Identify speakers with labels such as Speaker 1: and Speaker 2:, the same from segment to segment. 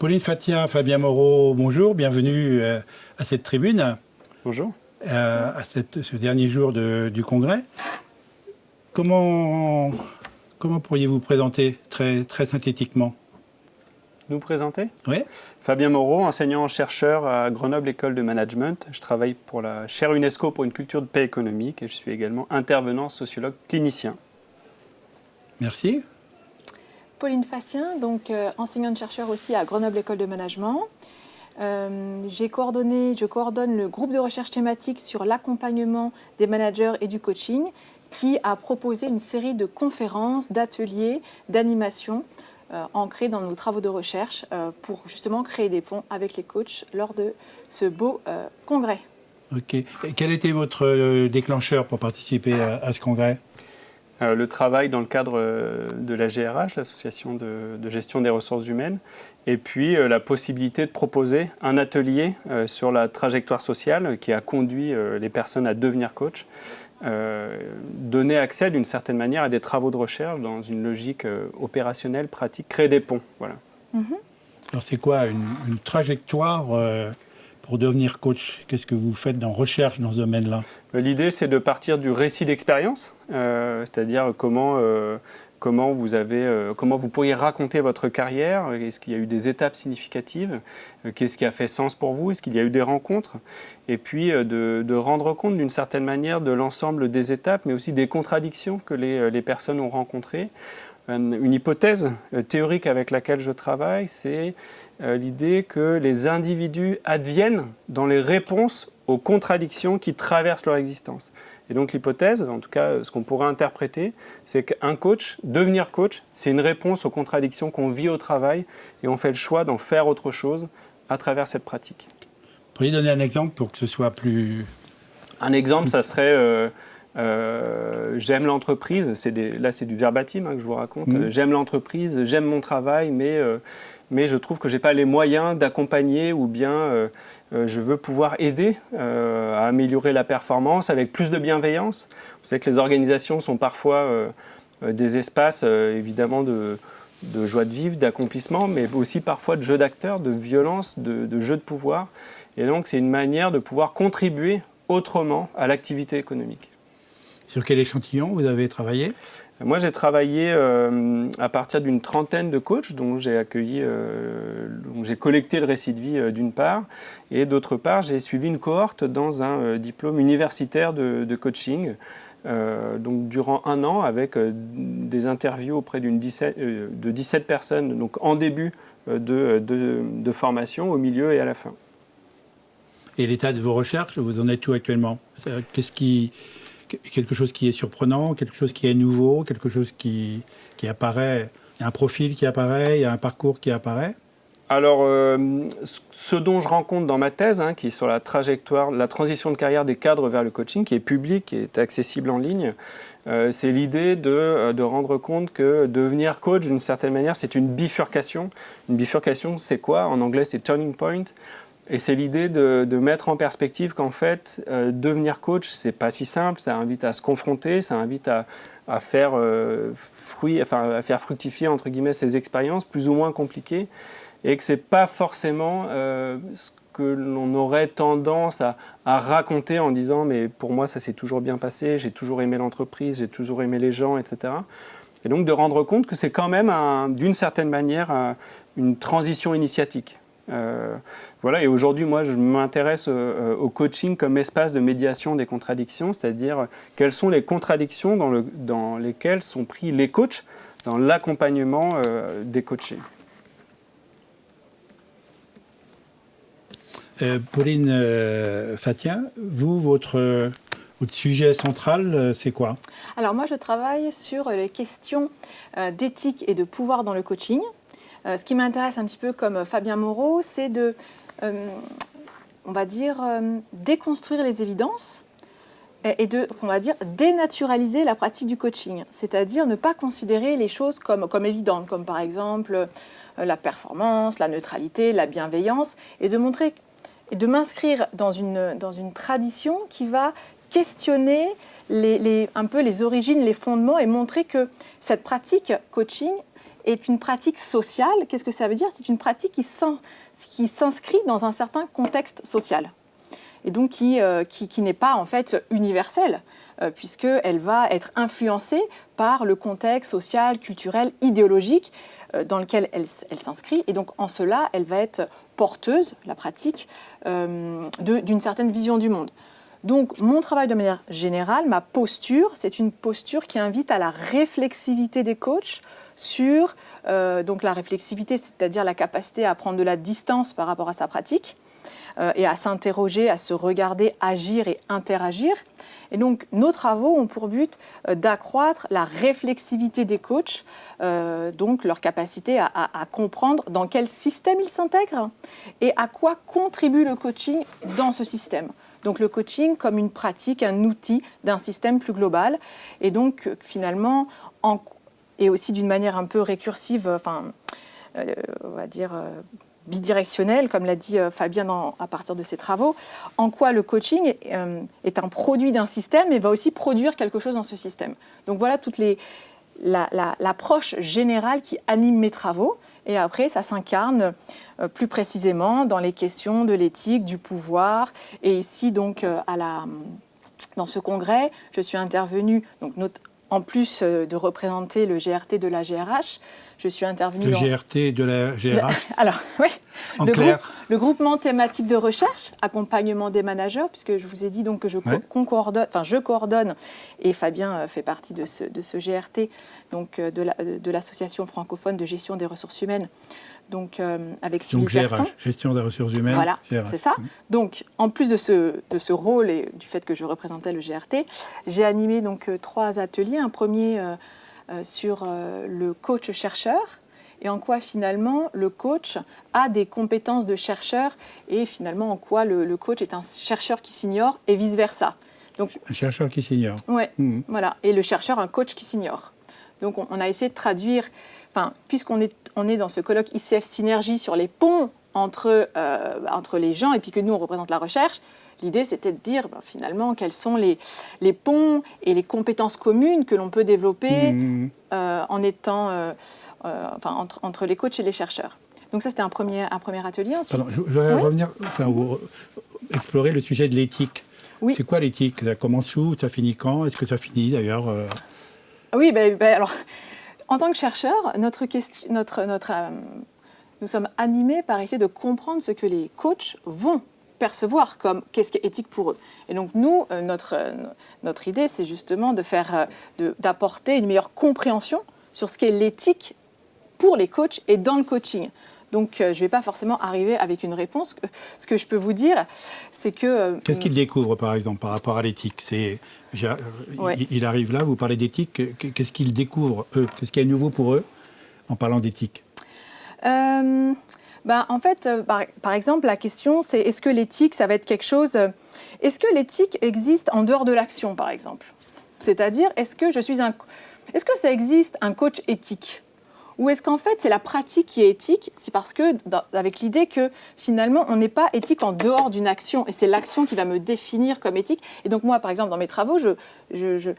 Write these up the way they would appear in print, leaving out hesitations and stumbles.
Speaker 1: Pauline Fathia, Fabien Moreau, bonjour, bienvenue à cette tribune.
Speaker 2: Bonjour.
Speaker 1: À ce dernier jour du congrès. Comment pourriez-vous présenter très synthétiquement?
Speaker 2: Nous présenter?
Speaker 1: Oui.
Speaker 2: Fabien Moreau, enseignant-chercheur à Grenoble École de Management. Je travaille pour la chaire UNESCO pour une culture de paix économique et je suis également intervenant sociologue clinicien.
Speaker 1: Merci.
Speaker 3: Pauline Fathia, donc enseignante-chercheur aussi à Grenoble École de Management. Je coordonne le groupe de recherche thématique sur l'accompagnement des managers et du coaching qui a proposé une série de conférences, d'ateliers, d'animations ancrées dans nos travaux de recherche pour justement créer des ponts avec les coachs lors de ce beau congrès.
Speaker 1: Ok. Et quel était votre déclencheur pour participer à ce congrès?
Speaker 2: Le travail dans le cadre de la GRH, l'Association de gestion des ressources humaines, et puis la possibilité de proposer un atelier sur la trajectoire sociale qui a conduit les personnes à devenir coach, donner accès d'une certaine manière à des travaux de recherche dans une logique opérationnelle, pratique, créer des ponts. Voilà.
Speaker 1: Alors c'est quoi une trajectoire pour devenir coach? Qu'est-ce que vous faites dans recherche dans ce domaine-là?
Speaker 2: L'idée, c'est de partir du récit d'expérience, c'est-à-dire comment vous pourriez raconter votre carrière, est-ce qu'il y a eu des étapes significatives, qu'est-ce qui a fait sens pour vous, est-ce qu'il y a eu des rencontres, et puis de rendre compte d'une certaine manière de l'ensemble des étapes, mais aussi des contradictions que les personnes ont rencontrées. Une hypothèse théorique avec laquelle je travaille, c'est l'idée que les individus adviennent dans les réponses aux contradictions qui traversent leur existence. Et donc l'hypothèse, en tout cas ce qu'on pourrait interpréter, c'est qu'un coach, devenir coach, c'est une réponse aux contradictions qu'on vit au travail et on fait le choix d'en faire autre chose à travers cette pratique.
Speaker 1: Vous pourriez donner un exemple pour que ce soit plus...
Speaker 2: Un exemple, ça serait... j'aime l'entreprise, là c'est du verbatim que je vous raconte, j'aime l'entreprise, j'aime mon travail, mais je trouve que je n'ai pas les moyens d'accompagner ou bien je veux pouvoir aider à améliorer la performance avec plus de bienveillance. Vous savez que les organisations sont parfois des espaces évidemment de joie de vivre, d'accomplissement, mais aussi parfois de jeu d'acteurs, de violence, de jeu de pouvoir. Et donc c'est une manière de pouvoir contribuer autrement à l'activité économique.
Speaker 1: Sur quel échantillon vous avez travaillé?
Speaker 2: Moi, j'ai travaillé à partir d'une trentaine de coachs dont j'ai collecté le récit de vie d'une part, et d'autre part, j'ai suivi une cohorte dans un diplôme universitaire de coaching, donc durant un an avec des interviews auprès de 17 personnes, donc en début de formation, au milieu et à la fin.
Speaker 1: Et l'état de vos recherches, vous en êtes où actuellement? Quelque chose qui est surprenant, quelque chose qui est nouveau, quelque chose qui apparaît, il y a un profil qui apparaît, il y a un parcours qui apparaît?
Speaker 2: Alors, ce dont je rencontre dans ma thèse, qui est sur la trajectoire, la transition de carrière des cadres vers le coaching, qui est public, qui est accessible en ligne, c'est l'idée de rendre compte que devenir coach, d'une certaine manière, c'est une bifurcation. Une bifurcation, c'est quoi? En anglais, c'est turning point. Et c'est l'idée de mettre en perspective qu'en fait, devenir coach, c'est pas si simple, ça invite à se confronter, ça invite à faire fructifier entre guillemets ses expériences plus ou moins compliquées, et que c'est pas forcément ce que l'on aurait tendance à raconter en disant mais pour moi ça s'est toujours bien passé, j'ai toujours aimé l'entreprise, j'ai toujours aimé les gens, etc. Et donc de rendre compte que c'est quand même d'une certaine manière une transition initiatique. Voilà, et aujourd'hui, moi, je m'intéresse au coaching comme espace de médiation des contradictions, c'est-à-dire quelles sont les contradictions dans lesquelles sont pris les coachs dans l'accompagnement des coachés.
Speaker 1: Pauline Fathia, votre sujet central, c'est quoi?
Speaker 3: Alors moi, je travaille sur les questions d'éthique et de pouvoir dans le coaching. Ce qui m'intéresse un petit peu comme Fabien Moreau, c'est de, déconstruire les évidences et de, dénaturaliser la pratique du coaching. C'est-à-dire ne pas considérer les choses comme évidentes, comme par exemple la performance, la neutralité, la bienveillance, et de m'inscrire dans une tradition qui va questionner un peu les origines, les fondements, et montrer que cette pratique coaching est une pratique sociale. Qu'est-ce que ça veut dire? C'est une pratique qui s'inscrit dans un certain contexte social et donc qui n'est pas en fait universelle, puisqu'elle va être influencée par le contexte social, culturel, idéologique dans lequel elle s'inscrit. Et donc en cela, elle va être porteuse, la pratique, d'une certaine vision du monde. Donc mon travail de manière générale, ma posture, c'est une posture qui invite à la réflexivité des coachs sur donc la réflexivité, c'est-à-dire la capacité à prendre de la distance par rapport à sa pratique et à s'interroger, à se regarder, agir et interagir. Et donc nos travaux ont pour but d'accroître la réflexivité des coachs, donc leur capacité à comprendre dans quel système ils s'intègrent et à quoi contribue le coaching dans ce système. Donc le coaching comme une pratique, un outil d'un système plus global. Et donc finalement, et aussi d'une manière un peu récursive, on va dire bidirectionnelle, comme l'a dit Fabien à partir de ses travaux, en quoi le coaching est un produit d'un système et va aussi produire quelque chose dans ce système. Donc voilà toute l'approche générale qui anime mes travaux. Et après, ça s'incarne plus précisément dans les questions de l'éthique, du pouvoir. Et ici, donc, dans ce congrès, je suis intervenue, donc, en plus de représenter le GRT de la GRH, je suis intervenue...
Speaker 1: Le GRT de la GRH
Speaker 3: Alors, oui.
Speaker 1: En clair.
Speaker 3: Le groupement thématique de recherche, accompagnement des managers, puisque je vous ai dit donc que je coordonne, et Fabien fait partie de ce GRT, donc de l'association francophone de gestion des ressources humaines, donc avec Sylvie Persson.
Speaker 1: Gestion des ressources humaines.
Speaker 3: Voilà,
Speaker 1: GRH.
Speaker 3: c'est ça. Donc, en plus de ce rôle et du fait que je représentais le GRT, j'ai animé donc 3 ateliers. Un premier sur le coach-chercheur et en quoi finalement le coach a des compétences de chercheur et finalement en quoi le coach est un chercheur qui s'ignore et vice-versa. Donc,
Speaker 1: un chercheur qui s'ignore.
Speaker 3: Oui, voilà. Et le chercheur, un coach qui s'ignore. Donc on a essayé de traduire, puisqu'on est dans ce colloque ICF Synergie sur les ponts entre les gens et puis que nous on représente la recherche, l'idée c'était de dire finalement quels sont les ponts et les compétences communes que l'on peut développer en étant entre les coachs et les chercheurs. Donc ça c'était un premier atelier. Ensuite,
Speaker 1: pardon, je voudrais revenir, explorer le sujet de l'éthique. Oui. C'est quoi l'éthique? Ça commence où? Ça finit quand? Est-ce que ça finit d'ailleurs
Speaker 3: Oui, alors en tant que chercheur, nous sommes animés par essayer de comprendre ce que les coachs vont percevoir comme qu'est-ce qui est éthique pour eux. Et donc nous, notre idée, c'est justement d'apporter une meilleure compréhension sur ce qu'est l'éthique pour les coachs et dans le coaching. Donc je ne vais pas forcément arriver avec une réponse. Ce que je peux vous dire, c'est que...
Speaker 1: Qu'est-ce qu'ils découvrent, par exemple, par rapport à l'éthique? Il arrive là, vous parlez d'éthique, qu'est-ce qu'ils découvrent, eux? Qu'est-ce qui est nouveau pour eux en parlant d'éthique?
Speaker 3: En fait, par exemple, la question, c'est est-ce que l'éthique, ça va être quelque chose... Est-ce que l'éthique existe en dehors de l'action, par exemple? C'est-à-dire, est-ce que ça existe un coach éthique? Ou est-ce qu'en fait, c'est la pratique qui est éthique? C'est parce que, avec l'idée que finalement, on n'est pas éthique en dehors d'une action, et c'est l'action qui va me définir comme éthique. Et donc moi, par exemple, dans mes travaux, je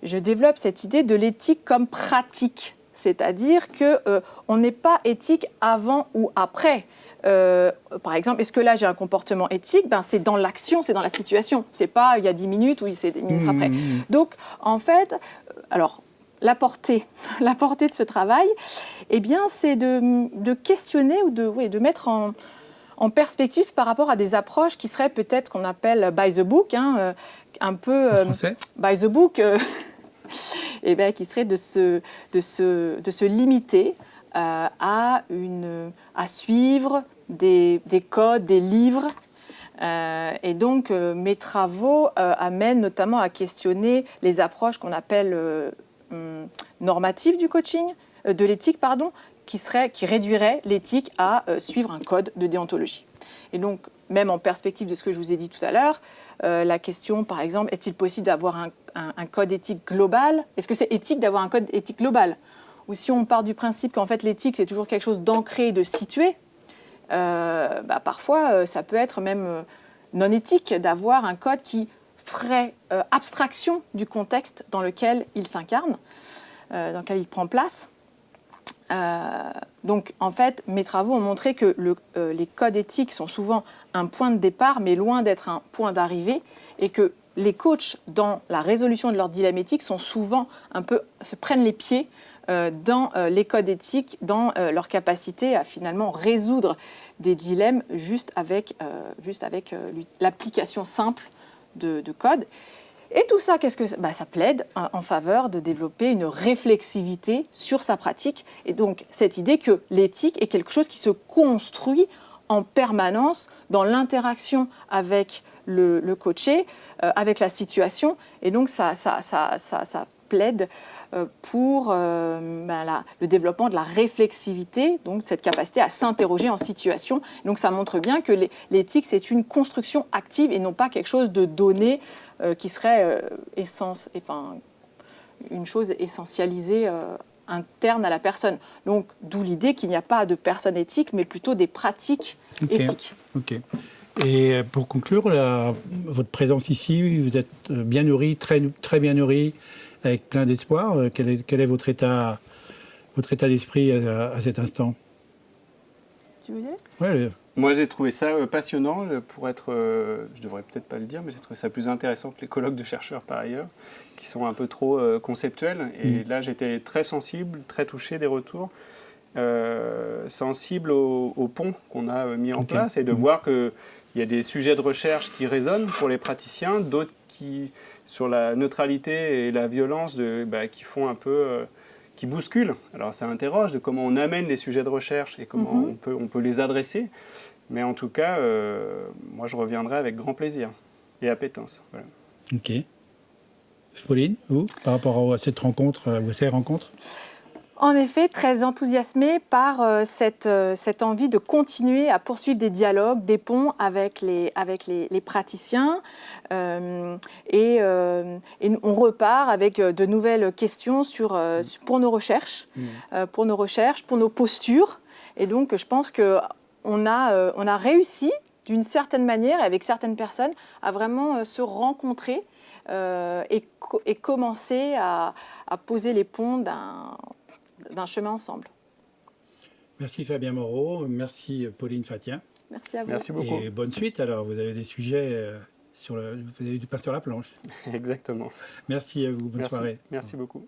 Speaker 3: développe cette idée de l'éthique comme pratique. C'est-à-dire qu'on n'est pas éthique avant ou après. Par exemple, est-ce que là j'ai un comportement éthique? C'est dans l'action, c'est dans la situation. C'est pas il y a 10 minutes ou c'est 10 minutes après. Donc, en fait, alors, la portée de ce travail, c'est de questionner ou de mettre en perspective par rapport à des approches qui seraient peut-être qu'on appelle by the book, un peu
Speaker 1: en français
Speaker 3: by the book. Qui serait de se limiter à suivre des codes, des livres. Et donc, mes travaux amènent notamment à questionner les approches qu'on appelle normatives du coaching, de l'éthique, qui réduiraient l'éthique à suivre un code de déontologie. Et donc, même en perspective de ce que je vous ai dit tout à l'heure, la question, par exemple, est-il possible d'avoir un code éthique global? Est-ce que c'est éthique d'avoir un code éthique global? Ou si on part du principe qu'en fait l'éthique, c'est toujours quelque chose d'ancré et de situé, parfois, ça peut être même non éthique d'avoir un code qui ferait abstraction du contexte dans lequel il s'incarne, dans lequel il prend place. Donc, en fait, mes travaux ont montré que les codes éthiques sont souvent un point de départ, mais loin d'être un point d'arrivée, et que les coachs, dans la résolution de leurs dilemmes éthiques, sont souvent se prennent les pieds dans les codes éthiques, dans leur capacité à finalement résoudre des dilemmes juste avec l'application simple de code. Et tout ça, ça plaide en faveur de développer une réflexivité sur sa pratique. Et donc, cette idée que l'éthique est quelque chose qui se construit en permanence dans l'interaction avec le coaché, avec la situation. Et donc, ça plaide pour le développement de la réflexivité, donc cette capacité à s'interroger en situation. Donc, ça montre bien que l'éthique, c'est une construction active et non pas quelque chose de donné qui serait une chose essentialisée interne à la personne. Donc, d'où l'idée qu'il n'y a pas de personne éthique, mais plutôt des pratiques éthiques.
Speaker 1: Ok. Et pour conclure, votre présence ici, vous êtes bien nourri, très, très bien nourri, avec plein d'espoir. Quel est votre état d'esprit à cet instant?
Speaker 3: Tu veux y aller?
Speaker 1: Ouais.
Speaker 2: Moi, j'ai trouvé ça passionnant. Je devrais peut-être pas le dire, mais j'ai trouvé ça plus intéressant que les colloques de chercheurs par ailleurs, qui sont un peu trop conceptuels. Et là, j'étais très sensible, très touché des retours, sensible au pont qu'on a mis en place, et de voir qu'il y a des sujets de recherche qui résonnent pour les praticiens, d'autres qui, sur la neutralité et la violence, qui font un peu... qui bousculent. Alors ça interroge de comment on amène les sujets de recherche et comment on peut les adresser. Mais en tout cas, moi je reviendrai avec grand plaisir et appétence. Voilà.
Speaker 1: Ok. Pauline, vous, par rapport à cette rencontre, ou à ces rencontres?
Speaker 3: En effet, très enthousiasmée par cette envie de continuer à poursuivre des dialogues, des ponts avec les praticiens. Et on repart avec de nouvelles questions pour nos recherches, pour nos postures. Et donc, je pense qu'on a réussi, d'une certaine manière, et avec certaines personnes, à vraiment se rencontrer et commencer à poser les ponts d'un chemin ensemble.
Speaker 1: Merci Fabien Moreau, merci Pauline Fatien.
Speaker 3: Merci à vous.
Speaker 2: Merci beaucoup.
Speaker 1: Et bonne suite alors, vous avez des sujets vous avez du pain sur la planche.
Speaker 2: Exactement.
Speaker 1: Merci à vous, bonne soirée.
Speaker 2: Merci beaucoup.